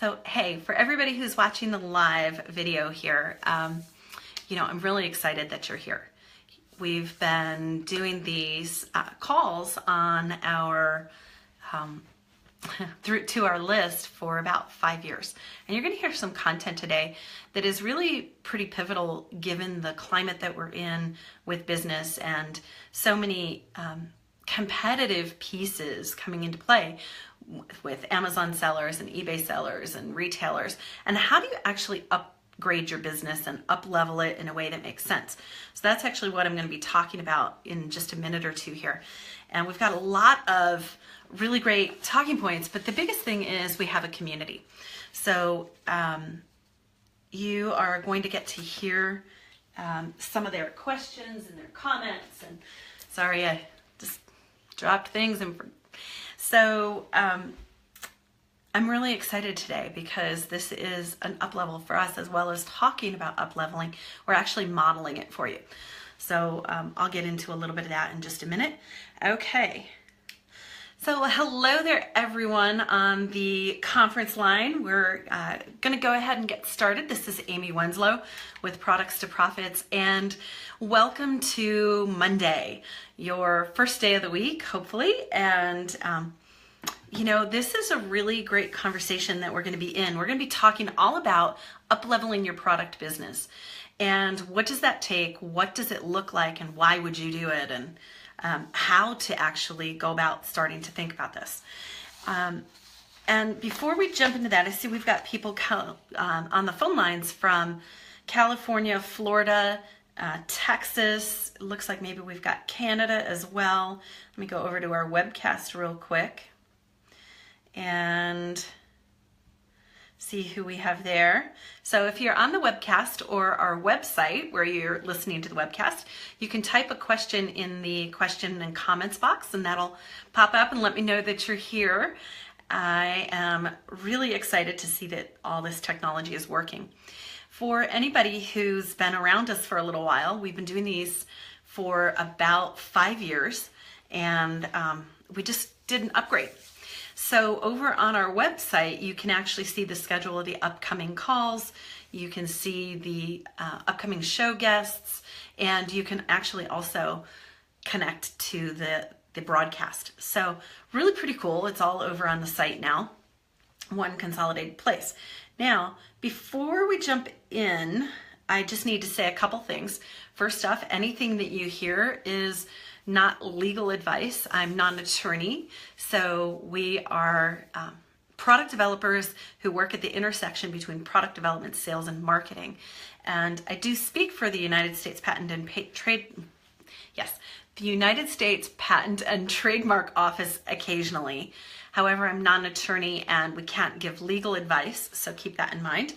So, hey, for everybody who's watching the live video here, I'm really excited that you're here. We've been doing these calls on our through to our list for about 5 years, and you're going to hear some content today that is really pretty pivotal given the climate that we're in with business and so many competitive pieces coming into play with Amazon sellers and eBay sellers and retailers, and how do you actually upgrade your business and up-level it in a way that makes sense. So that's actually what I'm going to be talking about in just a minute or two here. And we've got a lot of really great talking points, but the biggest thing is we have a community. So you are going to get to hear some of their questions and their comments. And sorry, I just dropped things. So I'm really excited today because this is an up level for us, as well as talking about up leveling. We're actually modeling it for you. So I'll get into a little bit of that in just a minute. Okay. So hello there, everyone on the conference line. We're going to go ahead and get started. This is Amy Winslow with Products to Profits, and welcome to Monday, your first day of the week, hopefully. And this is a really great conversation that we're going to be in. We're going to be talking all about up-leveling your product business. And what does that take? What does it look like? And why would you do it? And how to actually go about starting to think about this. And before we jump into that, I see we've got people on the phone lines from California, Florida, Texas. It looks like maybe we've got Canada as well. Let me go over to our webcast real quick and see who we have there. So if you're on the webcast or our website where you're listening to the webcast, you can type a question in the question and comments box, and that'll pop up and let me know that you're here. I am really excited to see that all this technology is working. For anybody who's been around us for a little while, we've been doing these for about 5 years, and we just did an upgrade. So over on our website, you can actually see the schedule of the upcoming calls. You can see the upcoming show guests, and you can actually also connect to the broadcast. So really pretty cool. It's all over on the site now, one consolidated place. Now, before we jump in, I just need to say a couple things. First off, anything that you hear is not legal advice. I'm not an attorney, so we are product developers who work at the intersection between product development, sales, and marketing. And I do speak for the United States Patent and the United States Patent and Trademark Office occasionally. However, I'm not an attorney and we can't give legal advice, so keep that in mind.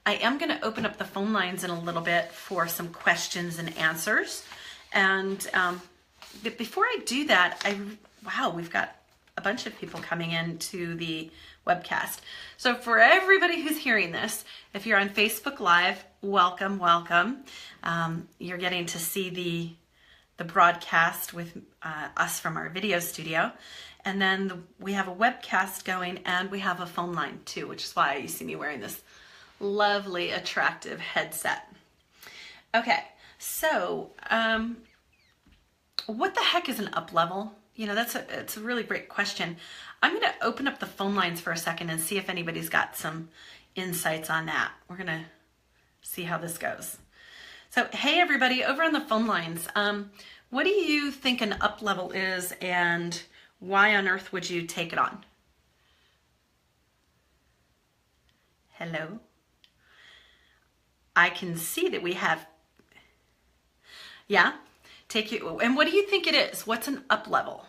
I am going to open up the phone lines in a little bit for some questions and answers. And but before I do that, we've got a bunch of people coming into the webcast. So for everybody who's hearing this, if you're on Facebook Live, welcome. You're getting to see the broadcast with us from our video studio. And then we have a webcast going, and we have a phone line too, which is why you see me wearing this lovely, attractive headset. Okay, so what the heck is an up level? It's a really great question. I'm going to open up the phone lines for a second and see if anybody's got some insights on that. We're going to see how this goes. So, hey everybody, over on the phone lines, what do you think an up level is, and why on earth would you take it on? Hello? I can see that we have, yeah? Take you, and what do you think it is? What's an up level?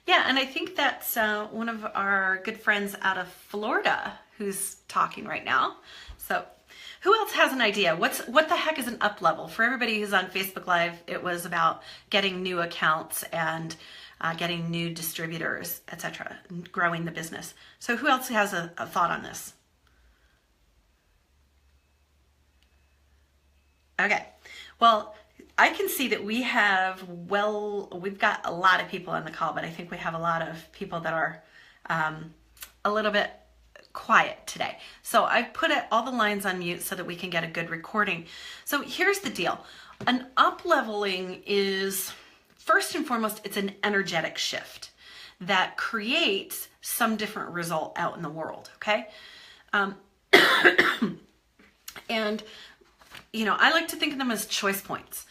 Yeah, and I think that's one of our good friends out of Florida who's talking right now. So who else has an idea? What the heck is an up level? For everybody who's on Facebook Live, it was about getting new accounts and getting new distributors, etc., growing the business. So who else has a thought on this? Okay. Well, I can see that we've got a lot of people on the call, but I think we have a lot of people that are a little bit quiet today. So I've put all the lines on mute so that we can get a good recording. So here's the deal. An up-leveling is, first and foremost, it's an energetic shift that creates some different result out in the world, okay? And, I like to think of them as choice points.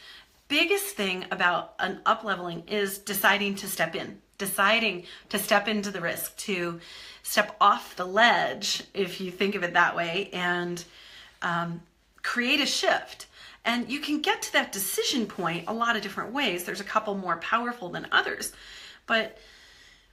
Biggest thing about an up-leveling is deciding to step into the risk, to step off the ledge, if you think of it that way, and create a shift. And you can get to that decision point a lot of different ways. There's a couple more powerful than others. But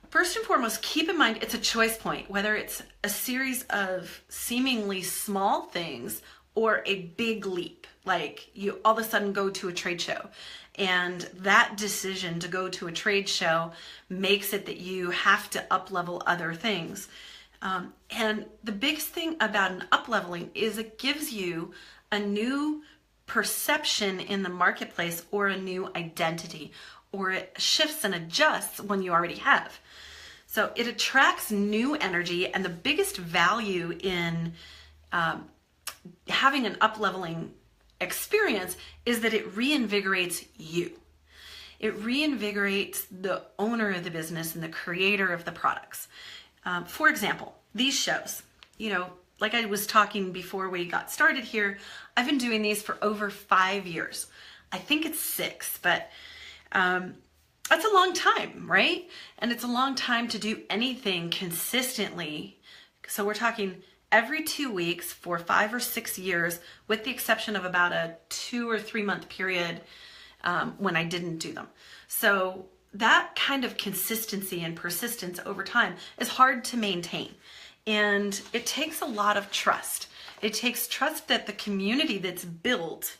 first and foremost, keep in mind it's a choice point, whether it's a series of seemingly small things or a big leap, like you all of a sudden go to a trade show. And that decision to go to a trade show makes it that you have to up-level other things. And the biggest thing about an up-leveling is it gives you a new perception in the marketplace or a new identity, or it shifts and adjusts when you already have. So it attracts new energy, and the biggest value in having an up-leveling experience is that it reinvigorates you. It reinvigorates the owner of the business and the creator of the products. For example, these shows, like I was talking before we got started here, I've been doing these for over 5 years. I think it's 6, but that's a long time, right? And it's a long time to do anything consistently. So we're talking every 2 weeks for 5 or 6 years, with the exception of about a 2 or 3 month period when I didn't do them. So that kind of consistency and persistence over time is hard to maintain. And it takes a lot of trust. It takes trust that the community that's built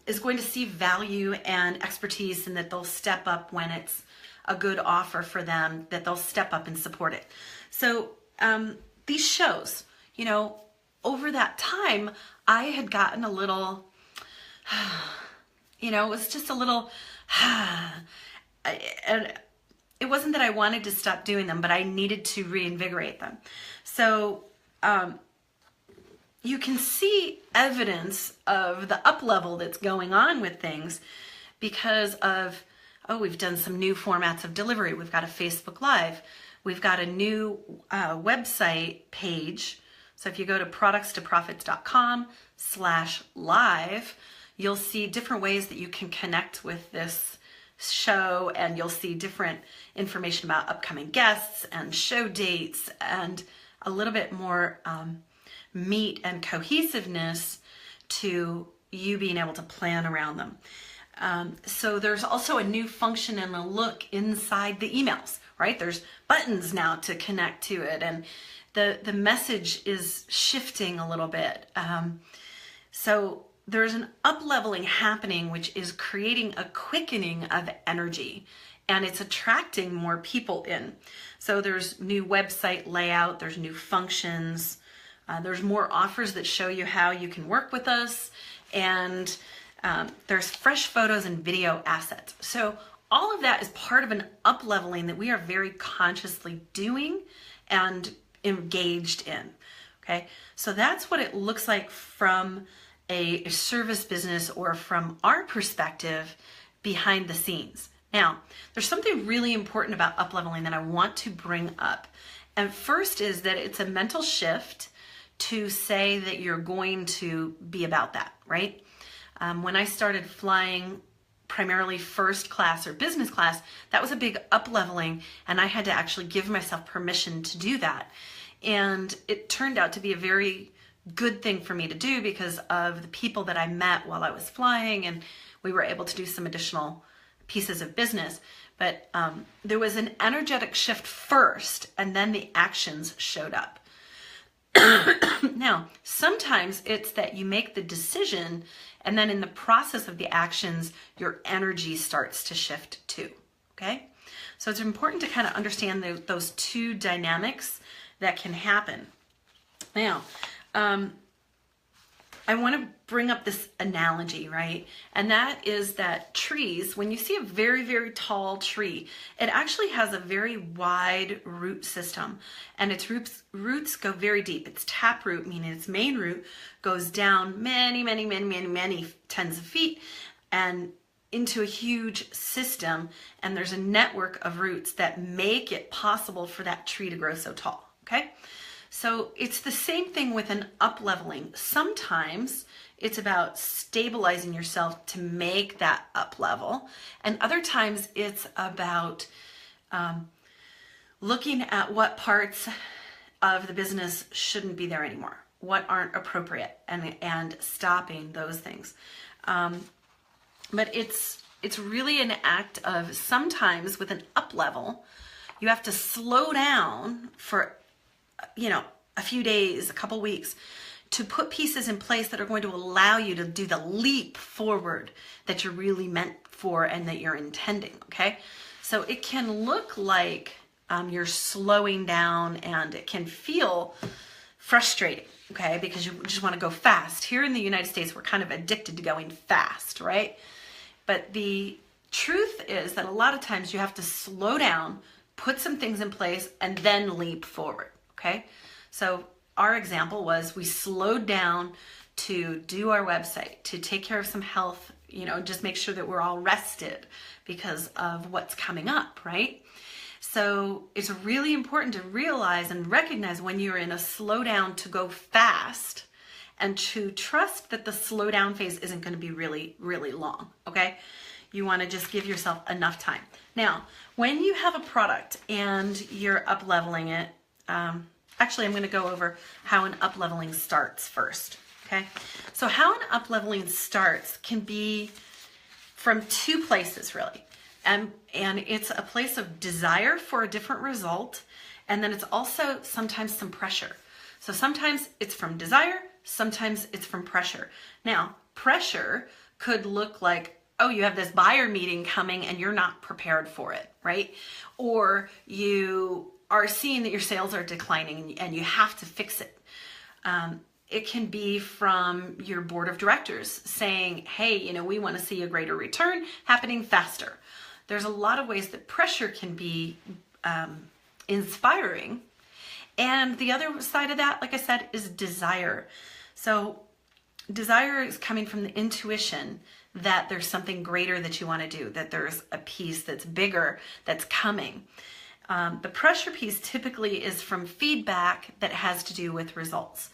is going to see value and expertise, and that they'll step up when it's a good offer for them, that they'll step up and support it. So these shows, over that time, I had gotten a little, it was just a little, and it wasn't that I wanted to stop doing them, but I needed to reinvigorate them. So you can see evidence of the up level that's going on with things because of, we've done some new formats of delivery. We've got a Facebook Live. We've got a new website page. So if you go to productstoprofits.com/live, you'll see different ways that you can connect with this show, and you'll see different information about upcoming guests and show dates and a little bit more meat and cohesiveness to you being able to plan around them. So there's also a new function and a look inside the emails, right? There's buttons now to connect to it, and the message is shifting a little bit. So there's an up-leveling happening, which is creating a quickening of energy, and it's attracting more people in. So there's new website layout, there's new functions, there's more offers that show you how you can work with us, and there's fresh photos and video assets. So all of that is part of an up-leveling that we are very consciously doing and engaged in, okay? So that's what it looks like from a service business, or from our perspective behind the scenes. Now, there's something really important about up-leveling that I want to bring up. And first is that it's a mental shift to say that you're going to be about that, right? When I started flying primarily first class or business class, that was a big up-leveling, and I had to actually give myself permission to do that. And it turned out to be a very good thing for me to do because of the people that I met while I was flying, and we were able to do some additional pieces of business. But there was an energetic shift first, and then the actions showed up. Now, sometimes it's that you make the decision, and then in the process of the actions, your energy starts to shift too, okay? So it's important to kind of understand those two dynamics that can happen. Now, I want to bring up this analogy, right? And that is that trees, when you see a very, very tall tree, it actually has a very wide root system, and its roots go very deep. Its taproot, meaning its main root, goes down many, many, many, many, many tens of feet and into a huge system, and there's a network of roots that make it possible for that tree to grow so tall, okay? So it's the same thing with an up-leveling. Sometimes it's about stabilizing yourself to make that up level, and other times it's about looking at what parts of the business shouldn't be there anymore, what aren't appropriate, and stopping those things. But it's really an act of, sometimes with an up level, you have to slow down for a few days, a couple weeks, to put pieces in place that are going to allow you to do the leap forward that you're really meant for and that you're intending, okay? So it can look like you're slowing down, and it can feel frustrating, okay? Because you just want to go fast. Here in the United States, we're kind of addicted to going fast, right? But the truth is that a lot of times you have to slow down, put some things in place, and then leap forward, okay? So our example was we slowed down to do our website, to take care of some health, just make sure that we're all rested because of what's coming up, right? So it's really important to realize and recognize when you're in a slowdown to go fast, and to trust that the slowdown phase isn't going to be really, really long, okay? You want to just give yourself enough time. Now, when you have a product and you're up-leveling it, actually, I'm going to go over how an up-leveling starts first, okay? So how an up-leveling starts can be from two places, really. And it's a place of desire for a different result, and then it's also sometimes some pressure. So sometimes it's from desire, sometimes it's from pressure. Now, pressure could look like, oh, you have this buyer meeting coming and you're not prepared for it, right? Or you are seeing that your sales are declining and you have to fix it. It can be from your board of directors saying, hey, we want to see a greater return happening faster. There's a lot of ways that pressure can be inspiring. And the other side of that, like I said, is desire. So desire is coming from the intuition that there's something greater that you want to do, that there's a piece that's bigger that's coming. The pressure piece typically is from feedback that has to do with results.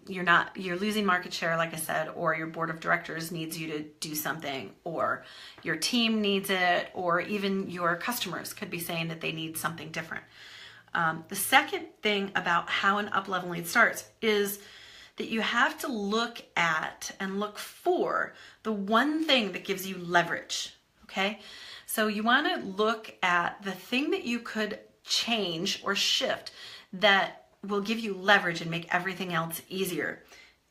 You're losing market share, like I said, or your board of directors needs you to do something, or your team needs it, or even your customers could be saying that they need something different. The second thing about how an up-leveling starts is that you have to look at and look for the one thing that gives you leverage, okay? So you want to look at the thing that you could change or shift that will give you leverage and make everything else easier.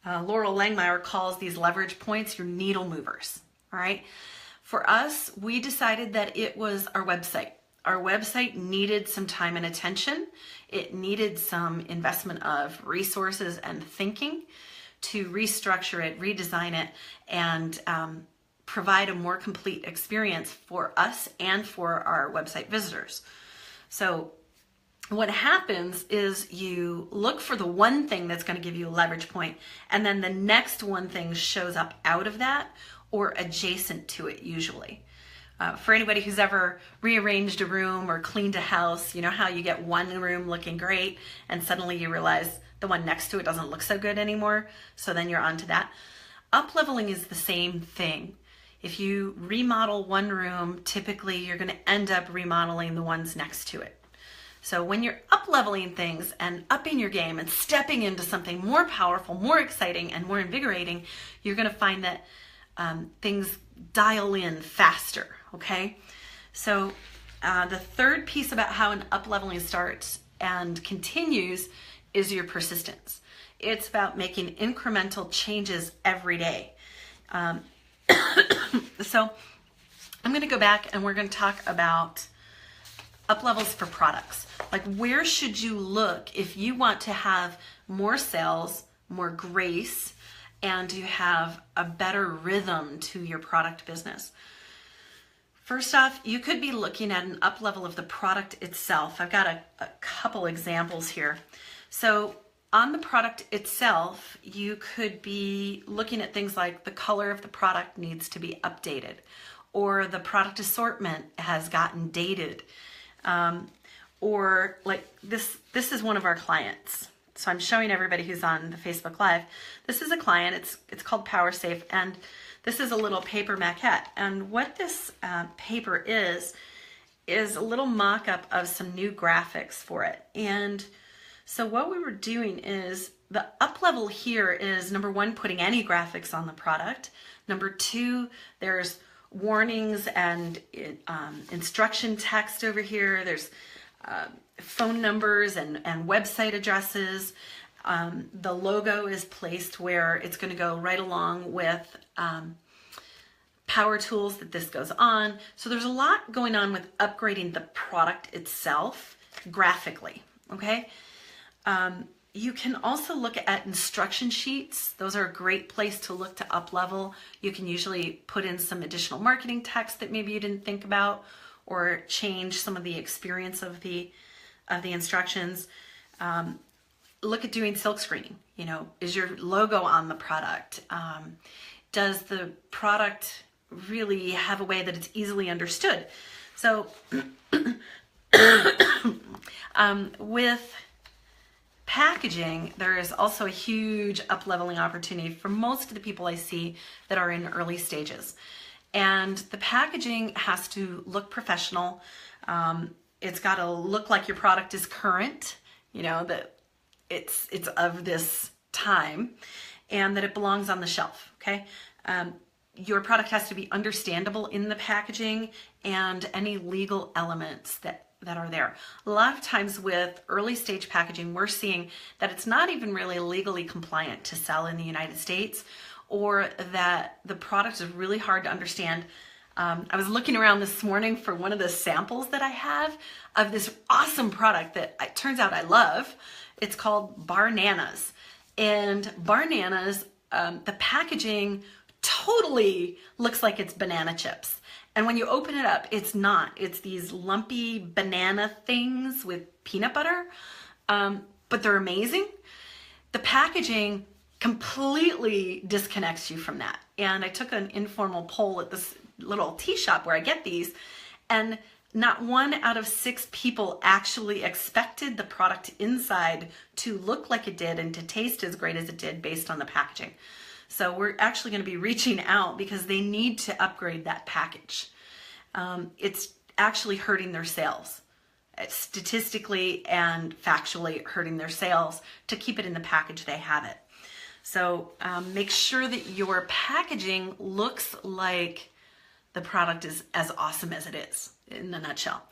Laurel Langmeyer calls these leverage points your needle movers, all right? For us, we decided that it was our website. Our website needed some time and attention. It needed some investment of resources and thinking to restructure it, redesign it, and provide a more complete experience for us and for our website visitors. So what happens is you look for the one thing that's going to give you a leverage point, and then the next one thing shows up out of that or adjacent to it usually. For anybody who's ever rearranged a room or cleaned a house, you know how you get one room looking great and suddenly you realize the one next to it doesn't look so good anymore, so then you're on to that. Up-leveling is the same thing. If you remodel one room, typically you're going to end up remodeling the ones next to it. So when you're up-leveling things and upping your game and stepping into something more powerful, more exciting, and more invigorating, you're going to find that things dial in faster, okay? So the third piece about how an up-leveling starts and continues is your persistence. It's about making incremental changes every day. So I'm going to go back and we're going to talk about up levels for products. Like, where should you look if you want to have more sales, more grace, and you have a better rhythm to your product business. First off, you could be looking at an up level of the product itself. I've got a couple examples here. So on the product itself, you could be looking at things like the color of the product needs to be updated, or the product assortment has gotten dated, or like this is one of our clients. So I'm showing everybody who's on the Facebook Live. This is a client. It's called PowerSafe, and this is a little paper maquette. And what this paper is a little mock-up of some new graphics for it. And so what we were doing is the up level here is, number one, putting any graphics on the product. Number two, there's warnings and instruction text over here. There's phone numbers and website addresses. The logo is placed where it's going to go right along with power tools that this goes on. So there's a lot going on with upgrading the product itself graphically, okay? You can also look at instruction sheets. Those are a great place to look to up level. You can usually put in some additional marketing text that maybe you didn't think about, or change some of the experience of the instructions. Look at doing silk screening. You know, is your logo on the product? Does the product really have a way that it's easily understood? So with packaging, there is also a huge up-leveling opportunity for most of the people I see that are in early stages. And the packaging has to look professional. It's got to look like your product is current, you know, that it's of this time, and that it belongs on the shelf, okay? Your product has to be understandable in the packaging and any legal elements that are there. A lot of times with early stage packaging, we're seeing that it's not even really legally compliant to sell in the United States, or that the product is really hard to understand. I was looking around this morning for one of the samples that I have of this awesome product that it turns out I love. It's called Barnanas. And Barnanas, the packaging totally looks like it's banana chips. And when you open it up, it's not. It's these lumpy banana things with peanut butter, but they're amazing. The packaging completely disconnects you from that. And I took an informal poll at this little tea shop where I get these, and not 1 out of 6 people actually expected the product inside to look like it did and to taste as great as it did based on the packaging. So we're actually going to be reaching out because they need to upgrade that package. It's actually hurting their sales, statistically and factually hurting their sales to keep it in the package they have it. So make sure that your packaging looks like the product is as awesome as it is, in a nutshell.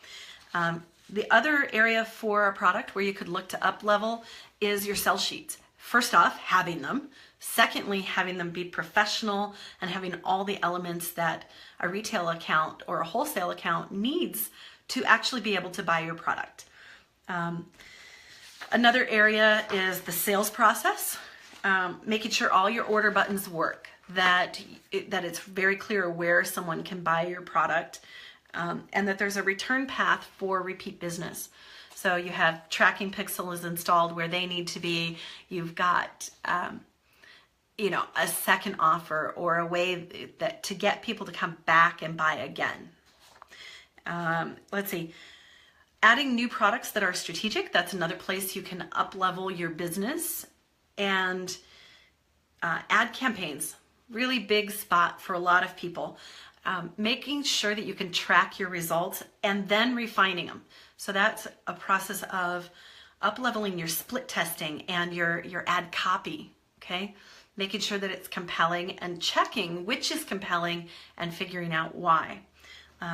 The other area for a product where you could look to up level is your sell sheets. First off, having them. Secondly, having them be professional and having all the elements that a retail account or a wholesale account needs to actually be able to buy your product. Another area is the sales process, making sure all your order buttons work, that it's very clear where someone can buy your product, and that there's a return path for repeat business. So you have tracking pixels installed where they need to be. You've got a second offer or a way that to get people to come back and buy again. Let's see. Adding new products that are strategic, that's another place you can up-level your business. And ad campaigns, really big spot for a lot of people. Making sure that you can track your results and then refining them. So that's a process of up-leveling your split testing and your ad copy, okay? Making sure that it's compelling and checking which is compelling and figuring out why.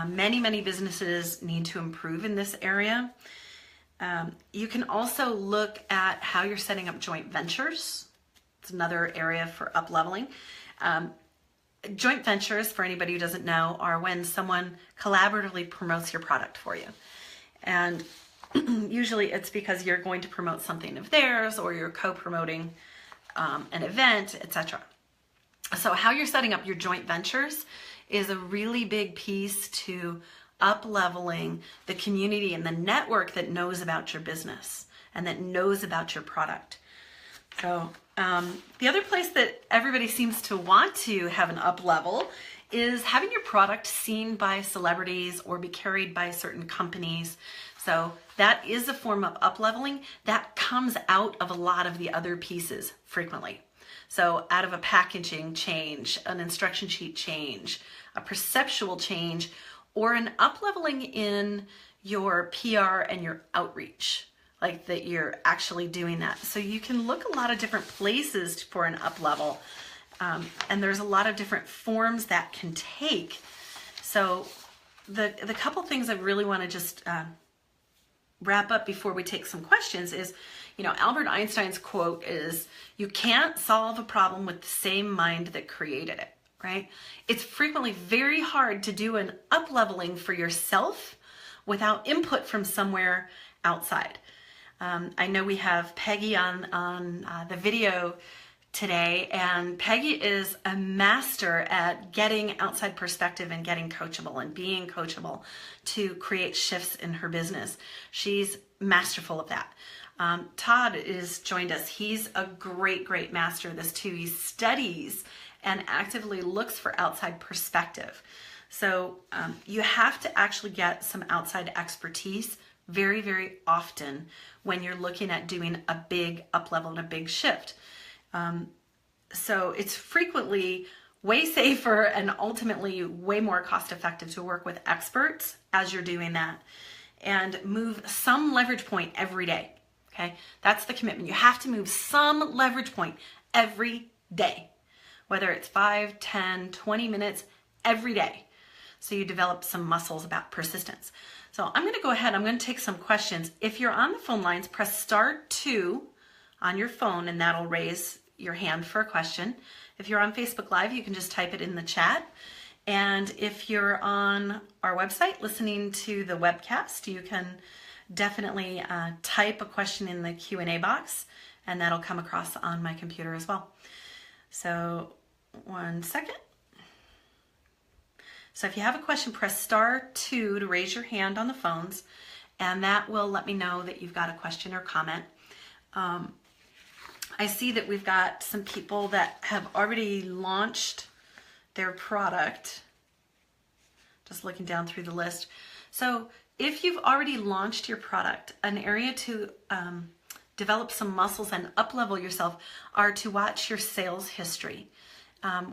Many businesses need to improve in this area. You can also look at how you're setting up joint ventures. It's another area for up-leveling. Joint ventures, for anybody who doesn't know, are when someone collaboratively promotes your product for you. And usually it's because you're going to promote something of theirs or you're co-promoting an event, etc. So how you're setting up your joint ventures is a really big piece to up-leveling the community and the network that knows about your business and that knows about your product. So the other place that everybody seems to want to have an up level is having your product seen by celebrities or be carried by certain companies. So that is a form of up leveling that comes out of a lot of the other pieces frequently. So out of a packaging change, an instruction sheet change, a perceptual change, or an up leveling in your PR and your outreach. Like that you're actually doing that. So you can look a lot of different places for an up level. And there's a lot of different forms that can take. So the couple things I really want to just wrap up before we take some questions is, Albert Einstein's quote is, "You can't solve a problem with the same mind that created it," right? It's frequently very hard to do an up leveling for yourself without input from somewhere outside. I know we have Peggy on the video today, and Peggy is a master at getting outside perspective and getting coachable and being coachable to create shifts in her business. She's masterful of that. Todd is joined us. He's a great master of this too. He studies and actively looks for outside perspective. So you have to actually get some outside expertise very often when you're looking at doing a big up level and a big shift. So it's frequently way safer and ultimately way more cost effective to work with experts as you're doing that and move some leverage point every day. Okay, that's the commitment. You have to move some leverage point every day, whether it's 5, 10, 20 minutes every day. So you develop some muscles about persistence. So I'm going to go ahead. I'm going to take some questions. If you're on the phone lines, press *2 on your phone and that'll raise your hand for a question. If you're on Facebook Live, you can just type it in the chat. And if you're on our website listening to the webcast, you can definitely type a question in the Q&A box and that'll come across on my computer as well. So 1 second. So if you have a question, press *2 to raise your hand on the phones, and that will let me know that you've got a question or comment. I see that we've got some people that have already launched their product. Just looking down through the list. So if you've already launched your product, an area to develop some muscles and up-level yourself are to watch your sales history.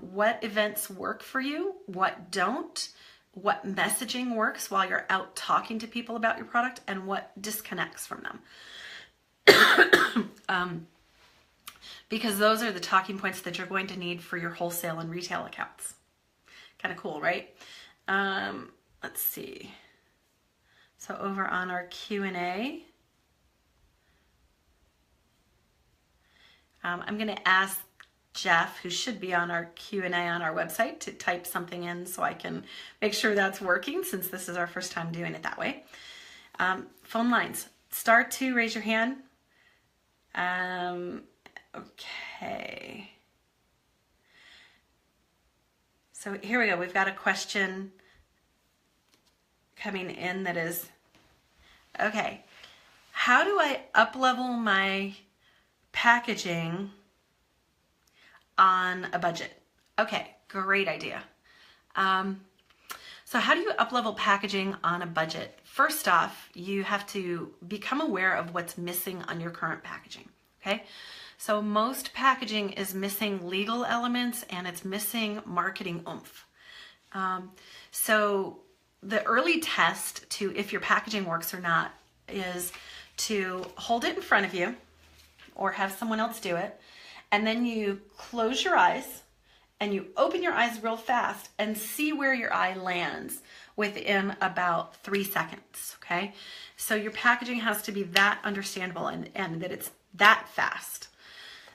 What events work for you, what don't, what messaging works while you're out talking to people about your product, and what disconnects from them. Because those are the talking points that you're going to need for your wholesale and retail accounts. Kind of cool, right? Let's see. So over on our Q&A, I'm going to ask Jeff, who should be on our Q&A on our website, to type something in so I can make sure that's working, since this is our first time doing it that way. Phone lines, *2, raise your hand. Okay. So here we go. We've got a question coming in that is, okay, how do I up-level my packaging on a budget? Okay, great idea. So how do you up-level packaging on a budget? First off, you have to become aware of what's missing on your current packaging, okay? So most packaging is missing legal elements and it's missing marketing oomph. So the early test to if your packaging works or not is to hold it in front of you or have someone else do it, and then you close your eyes and you open your eyes real fast and see where your eye lands within about 3 seconds, okay? So your packaging has to be that understandable and that it's that fast.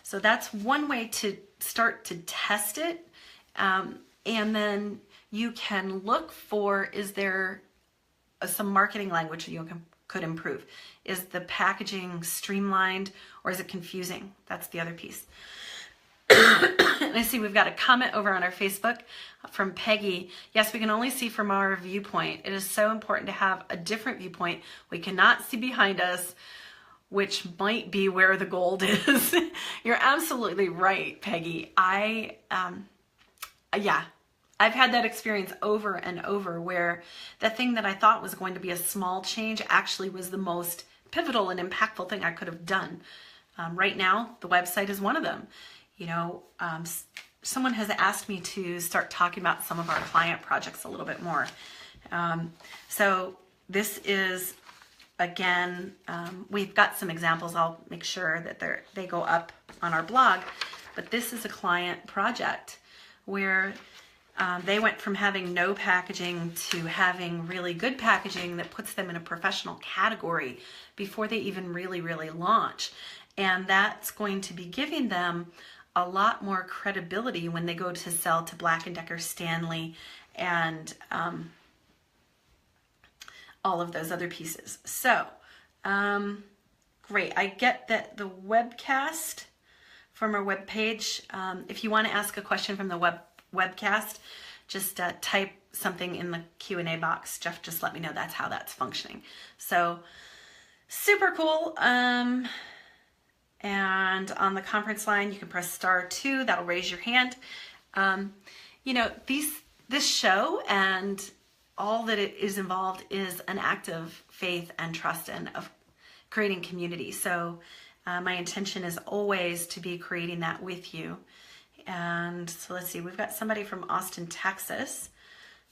So that's one way to start to test it. And then you can look for, is there some marketing language you could improve? Is the packaging streamlined or is it confusing? That's the other piece. I see we've got a comment over on our Facebook from Peggy. Yes, we can only see from our viewpoint. It is so important to have a different viewpoint. We cannot see behind us, which might be where the gold is. You're absolutely right, Peggy. Yeah, I've had that experience over and over where the thing that I thought was going to be a small change actually was the most pivotal and impactful thing I could have done. Right now, the website is one of them. You know, someone has asked me to start talking about some of our client projects a little bit more. So this is, again, we've got some examples. I'll make sure that they go up on our blog. But this is a client project where they went from having no packaging to having really good packaging that puts them in a professional category before they even really launch. And that's going to be giving them a lot more credibility when they go to sell to Black & Decker, Stanley, and all of those other pieces. So, great. I get that the webcast from our webpage, if you want to ask a question from the webcast, just type something in the Q&A box. Jeff, just let me know that's how that's functioning. So, super cool. And on the conference line, you can press *2. That'll raise your hand. You know, this show and all that it is involved is an act of faith and trust and of creating community. So my intention is always to be creating that with you. And so let's see, we've got somebody from Austin, Texas.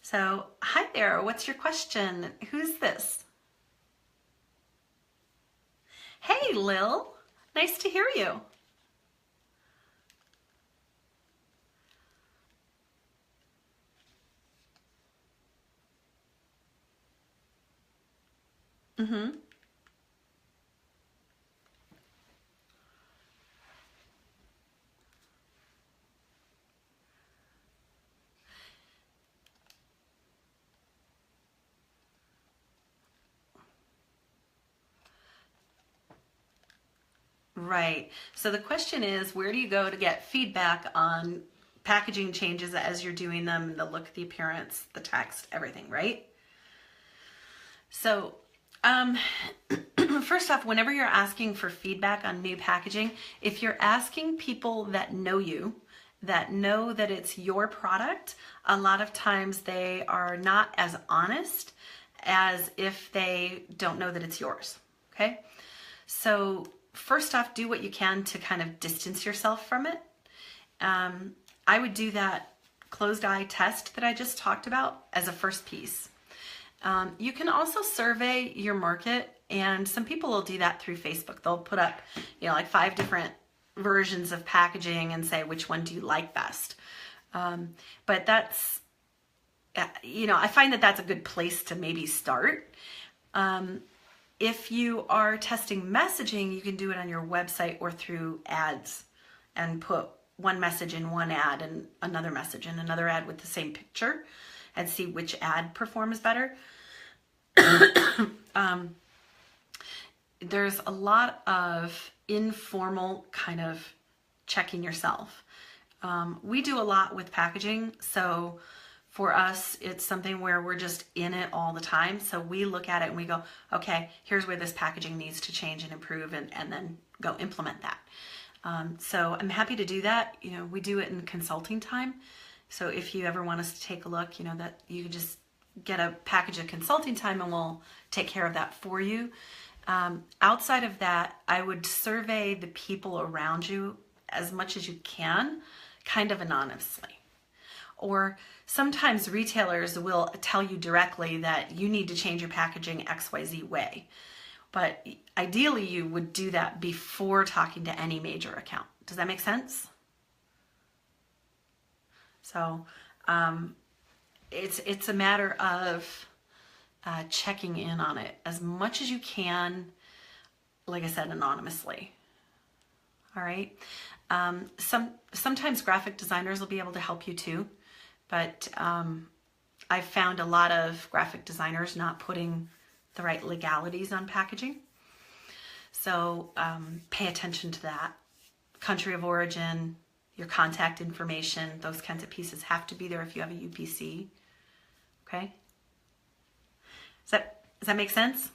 So hi there, what's your question? Who's this? Hey, Lil. Nice to hear you. Mm-hmm. Right. So the question is, where do you go to get feedback on packaging changes as you're doing them, the look, the appearance, the text, everything, right? So first off, whenever you're asking for feedback on new packaging, if you're asking people that know you, that know that it's your product, a lot of times they are not as honest as if they don't know that it's yours, okay? So first off, do what you can to kind of distance yourself from it. I would do that closed eye test that I just talked about as a first piece. You can also survey your market, and some people will do that through Facebook. They'll put up, you know, like 5 different versions of packaging and say, which one do you like best? But that's, you know, I find that that's a good place to maybe start. If you are testing messaging, you can do it on your website or through ads and put one message in one ad and another message in another ad with the same picture and see which ad performs better. There's a lot of informal kind of checking yourself. We do a lot with packaging, so for us, it's something where we're just in it all the time. So we look at it and we go, okay, here's where this packaging needs to change and improve, and then go implement that. So I'm happy to do that. You know, we do it in consulting time. So if you ever want us to take a look, you know, that you can just get a package of consulting time and we'll take care of that for you. Outside of that, I would survey the people around you as much as you can, kind of anonymously. Or sometimes retailers will tell you directly that you need to change your packaging XYZ way. But ideally, you would do that before talking to any major account. Does that make sense? So it's a matter of checking in on it as much as you can, like I said, anonymously. All right. Sometimes graphic designers will be able to help you too, but I've found a lot of graphic designers not putting the right legalities on packaging. So pay attention to that. Country of origin, your contact information, those kinds of pieces have to be there if you have a UPC. Okay? Does that make sense?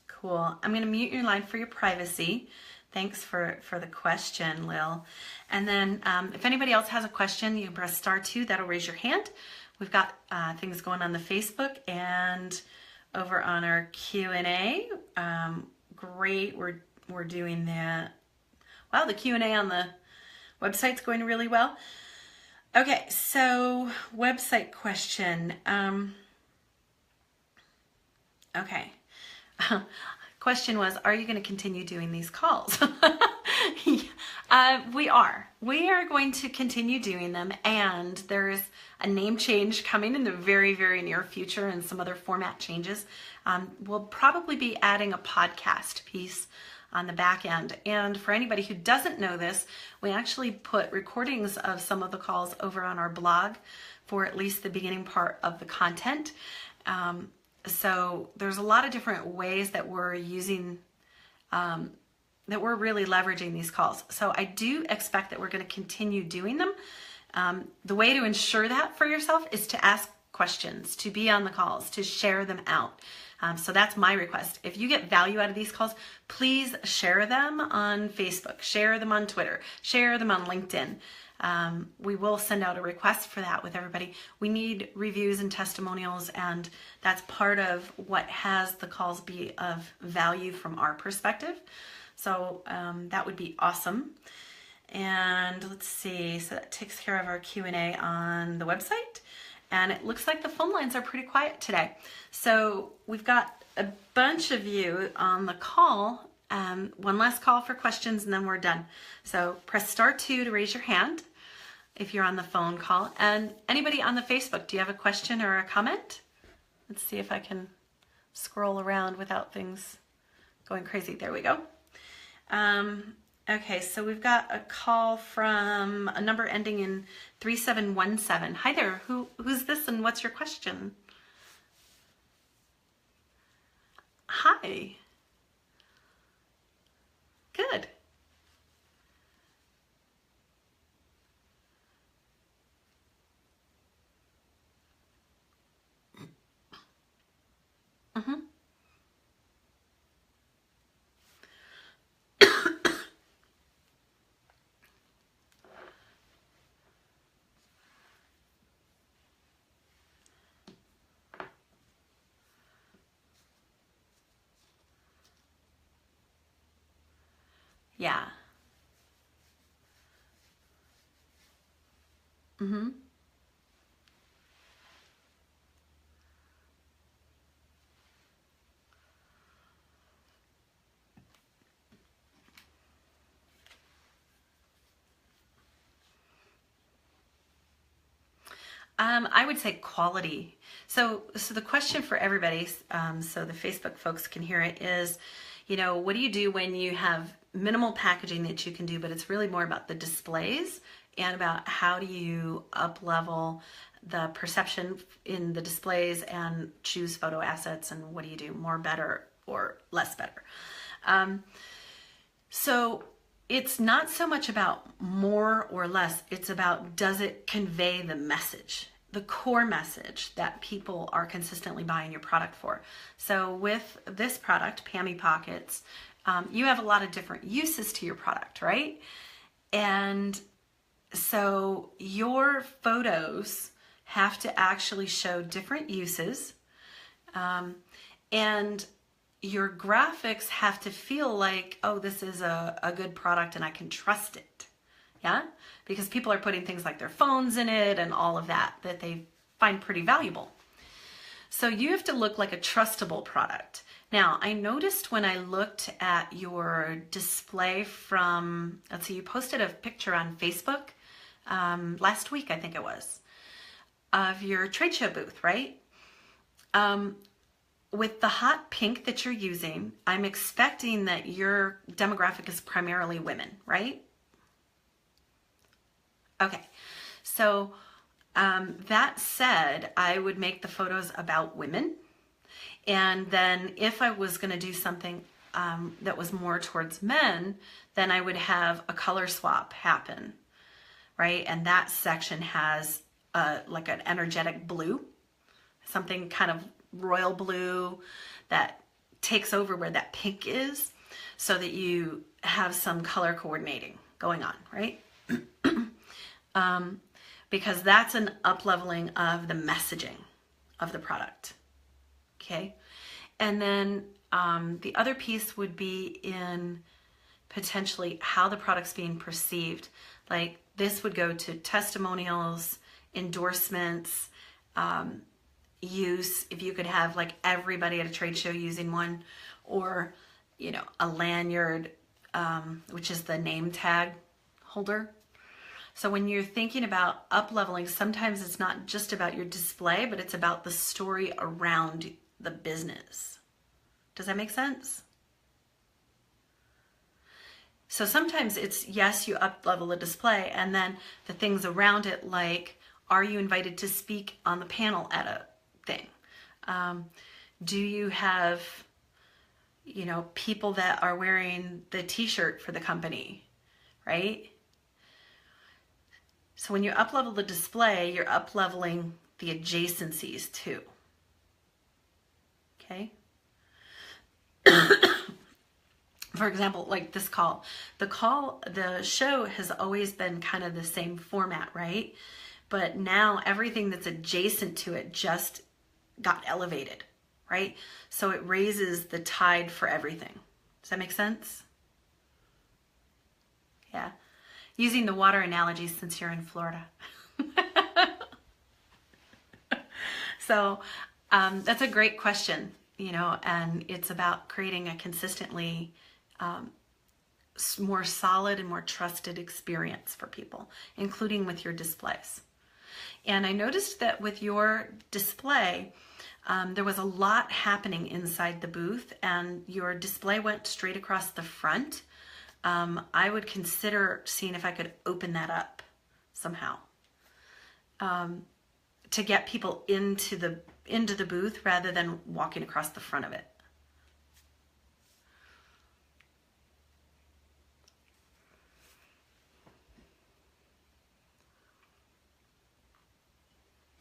Cool. I'm going to mute your line for your privacy. Thanks for the question, Lil. And then if anybody else has a question, you can press *2. That'll raise your hand. We've got things going on the Facebook and over on our Q&A. Great. We're doing that. Wow, the Q&A on the website's going really well. Okay, so website question. Okay. Question was, are you going to continue doing these calls? We are. We are going to continue doing them, and there's a name change coming in the very, very near future and some other format changes. We'll probably be adding a podcast piece on the back end. And for anybody who doesn't know this, we actually put recordings of some of the calls over on our blog for at least the beginning part of the content. So there's a lot of different ways that we're using, that we're really leveraging these calls. So I do expect that we're going to continue doing them. The way to ensure that for yourself is to ask questions, to be on the calls, to share them out. So that's my request. If you get value out of these calls, please share them on Facebook, share them on Twitter, share them on LinkedIn. We will send out a request for that with everybody. We need reviews and testimonials, and that's part of what has the calls be of value from our perspective. So that would be awesome. And let's see, so that takes care of our Q&A on the website. And it looks like the phone lines are pretty quiet today. So we've got a bunch of you on the call. One last call for questions and then we're done. So press *2 to raise your hand if you're on the phone call. And anybody on the Facebook, do you have a question or a comment? Let's see if I can scroll around without things going crazy. There we go. Okay, so we've got a call from a number ending in 3717. Hi there, who's this and what's your question? Hi. Good. Mm-hmm. Yeah. Mm-hmm. I would say quality. So the question for everybody, so the Facebook folks can hear it, is, what do you do when you have minimal packaging that you can do, but it's really more about the displays and about how do you up-level the perception in the displays and choose photo assets, and what do you do, more better or less better? So it's not so much about more or less, it's about, does it convey the message, the core message that people are consistently buying your product for. So with this product, Pammy Pockets, you have a lot of different uses to your product, right? And so your photos have to actually show different uses, and your graphics have to feel like, oh, this is a good product and I can trust it. Yeah? Because people are putting things like their phones in it and all of that they find pretty valuable. So you have to look like a trustable product. Now, I noticed when I looked at your display from, let's see, you posted a picture on Facebook last week, I think it was, of your trade show booth, right? With the hot pink that you're using, I'm expecting that your demographic is primarily women, right? Okay, so that said, I would make the photos about women. And then if I was going to do something that was more towards men, then I would have a color swap happen, right? And that section has like an energetic blue, something kind of royal blue that takes over where that pink is, so that you have some color coordinating going on, right? Because that's an up-leveling of the messaging of the product, okay? And then the other piece would be in potentially how the product's being perceived. Like this would go to testimonials, endorsements, use, if you could have like everybody at a trade show using one, or, you know, a lanyard, which is the name tag holder. So when you're thinking about up-leveling, sometimes it's not just about your display, but it's about the story around the business. Does that make sense? So sometimes it's, yes, you up-level the display, and then the things around it, like, are you invited to speak on the panel at a thing? Do you have, you know, people that are wearing the t-shirt for the company, right? So when you up-level the display, you're up-leveling the adjacencies too, okay? For example, like this call. The show has always been kind of the same format, right? But now everything that's adjacent to it just got elevated, right? So it raises the tide for everything. Does that make sense? Yeah. Using the water analogy since you're in Florida. So that's a great question, you know, and it's about creating a consistently more solid and more trusted experience for people, including with your displays. And I noticed that with your display, there was a lot happening inside the booth, and your display went straight across the front. I would consider seeing if I could open that up somehow to get people into the booth rather than walking across the front of it.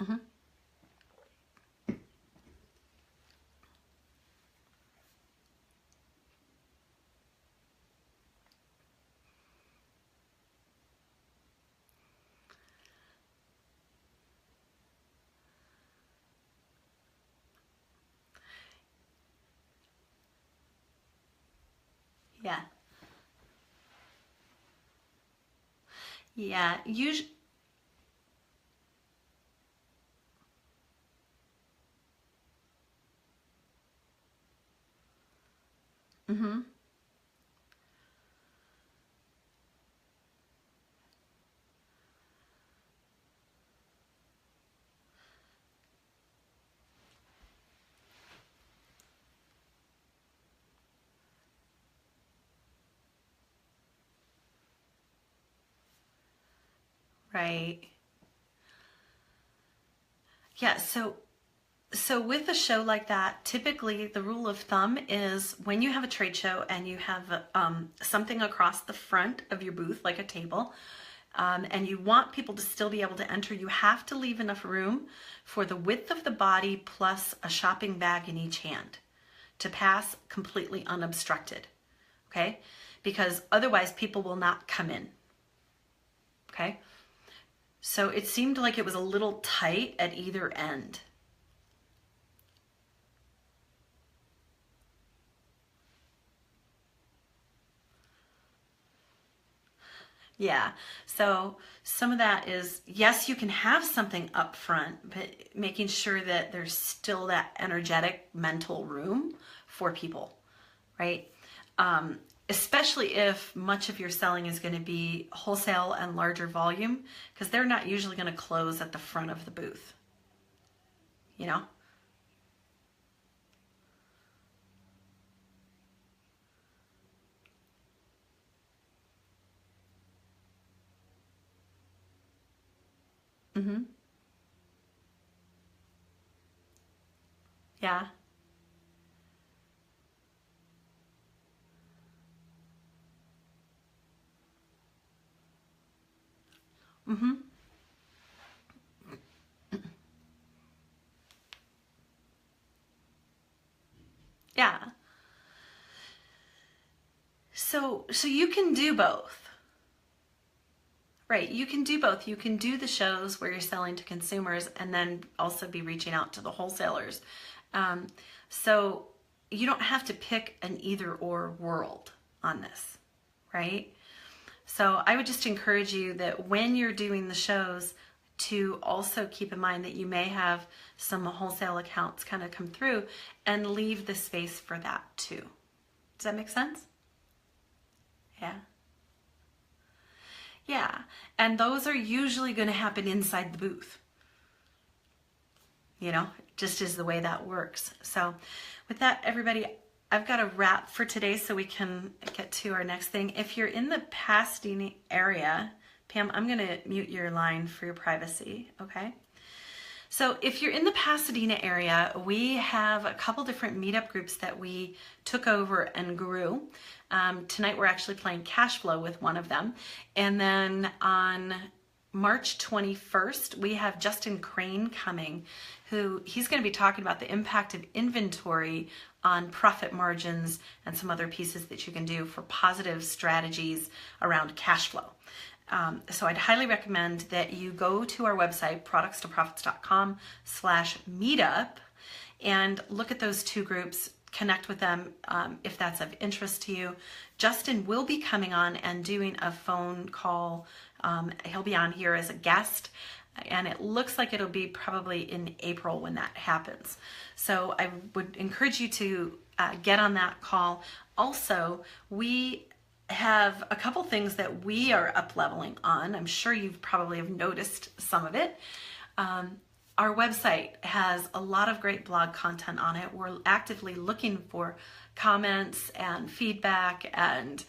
Mm-hmm. Yeah. Yeah. Usually. Mm-hmm. Right. Yeah. So with a show like that, typically the rule of thumb is when you have a trade show and you have something across the front of your booth, like a table, and you want people to still be able to enter, you have to leave enough room for the width of the body plus a shopping bag in each hand to pass completely unobstructed, okay? Because otherwise people will not come in, okay? So it seemed like it was a little tight at either end. Yeah, so some of that is, yes, you can have something up front, but making sure that there's still that energetic mental room for people, right? Especially if much of your selling is going to be wholesale and larger volume, because they're not usually going to close at the front of the booth, you know? Mm-hmm. Yeah. Mm-hmm. Yeah. So you can do both. Right, you can do both. You can do the shows where you're selling to consumers and then also be reaching out to the wholesalers. Um, so you don't have to pick an either or world on this, right? So I would just encourage you that when you're doing the shows to also keep in mind that you may have some wholesale accounts kind of come through and leave the space for that too. Does that make sense? Yeah. Yeah, and those are usually going to happen inside the booth. You know, just is the way that works. So with that, everybody, I've got a wrap for today so we can get to our next thing. If you're in the Pasadena area, Pam, I'm going to mute your line for your privacy, okay? So if you're in the Pasadena area, we have a couple different meetup groups that we took over and grew. Tonight we're actually playing cash flow with one of them. And then on March 21st, we have Justin Crane coming, he's going to be talking about the impact of inventory on profit margins and some other pieces that you can do for positive strategies around cash flow. So I'd highly recommend that you go to our website, productstoprofits.com/meetup, and look at those two groups, connect with them if that's of interest to you. Justin will be coming on and doing a phone call. He'll be on here as a guest, and it looks like it'll be probably in April when that happens. So I would encourage you to get on that call. Also, we have a couple things that we are up-leveling on. I'm sure you probably have noticed some of it. Our website has a lot of great blog content on it. We're actively looking for comments and feedback and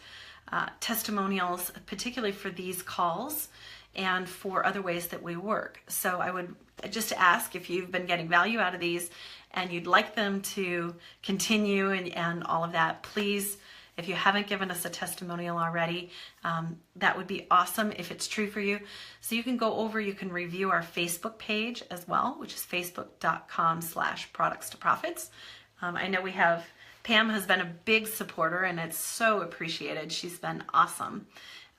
testimonials, particularly for these calls and for other ways that we work. So I would just ask if you've been getting value out of these and you'd like them to continue and all of that, please, if you haven't given us a testimonial already, that would be awesome if it's true for you. So you can go over, you can review our Facebook page as well, which is facebook.com/productstoprofits. I know Pam has been a big supporter and it's so appreciated. She's been awesome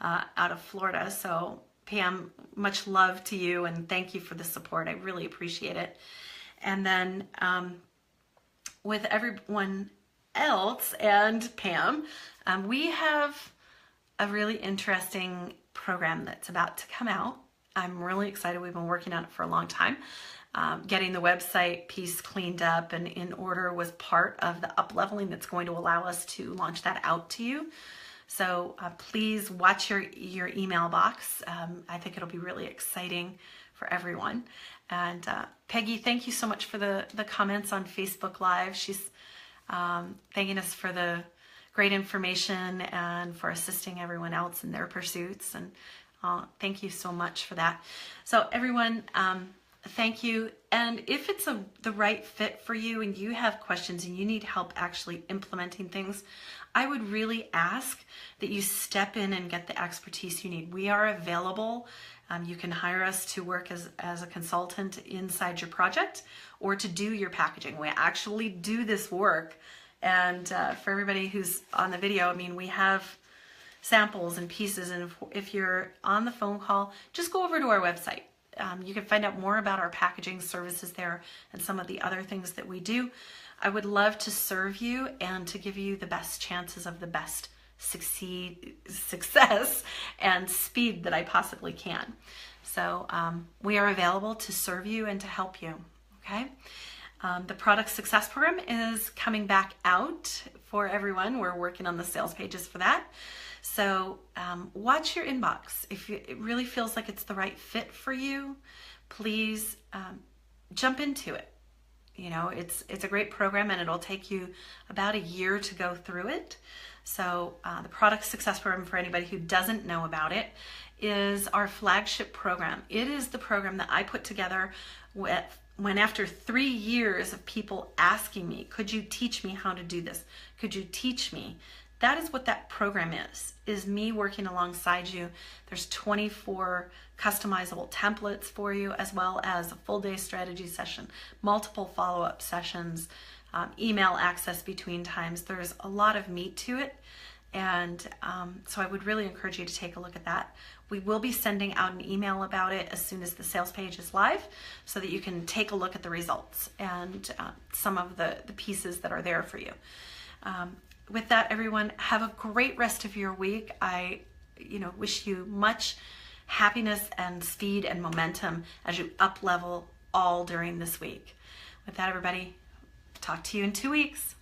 out of Florida. So Pam, much love to you and thank you for the support. I really appreciate it. And then with everyone else and Pam, we have a really interesting program that's about to come out. I'm really excited. We've been working on it for a long time. Getting the website piece cleaned up and in order was part of the up-leveling that's going to allow us to launch that out to you. So please watch your email box. I think it'll be really exciting for everyone. And Peggy, thank you so much for the comments on Facebook Live. She's thanking us for the great information and for assisting everyone else in their pursuits. And thank you so much for that. So everyone, thank you. And if it's the right fit for you and you have questions and you need help actually implementing things, I would really ask that you step in and get the expertise you need. We are available. You can hire us to work as a consultant inside your project or to do your packaging. We actually do this work. And for everybody who's on the video, I mean, we have samples and pieces. And if you're on the phone call, just go over to our website. You can find out more about our packaging services there and some of the other things that we do. I would love to serve you and to give you the best chances of the best success and speed that I possibly can. So we are available to serve you and to help you, okay? The Product Success Program is coming back out for everyone. We're working on the sales pages for that. So watch your inbox. If it really feels like it's the right fit for you, please jump into it. You know, it's a great program and it'll take you about a year to go through it. So the Product Success Program, for anybody who doesn't know about it, is our flagship program. It is the program that I put together when after 3 years of people asking me, could you teach me how to do this? Could you teach me that is what that program is me working alongside you. There's 24 customizable templates for you, as well as a full day strategy session, multiple follow-up sessions, email access between times. There's a lot of meat to it. And so I would really encourage you to take a look at that. We will be sending out an email about it as soon as the sales page is live, so that you can take a look at the results and some of the pieces that are there for you. With that, everyone, have a great rest of your week. I wish you much happiness and speed and momentum as you up level all during this week. With that, everybody, talk to you in 2 weeks.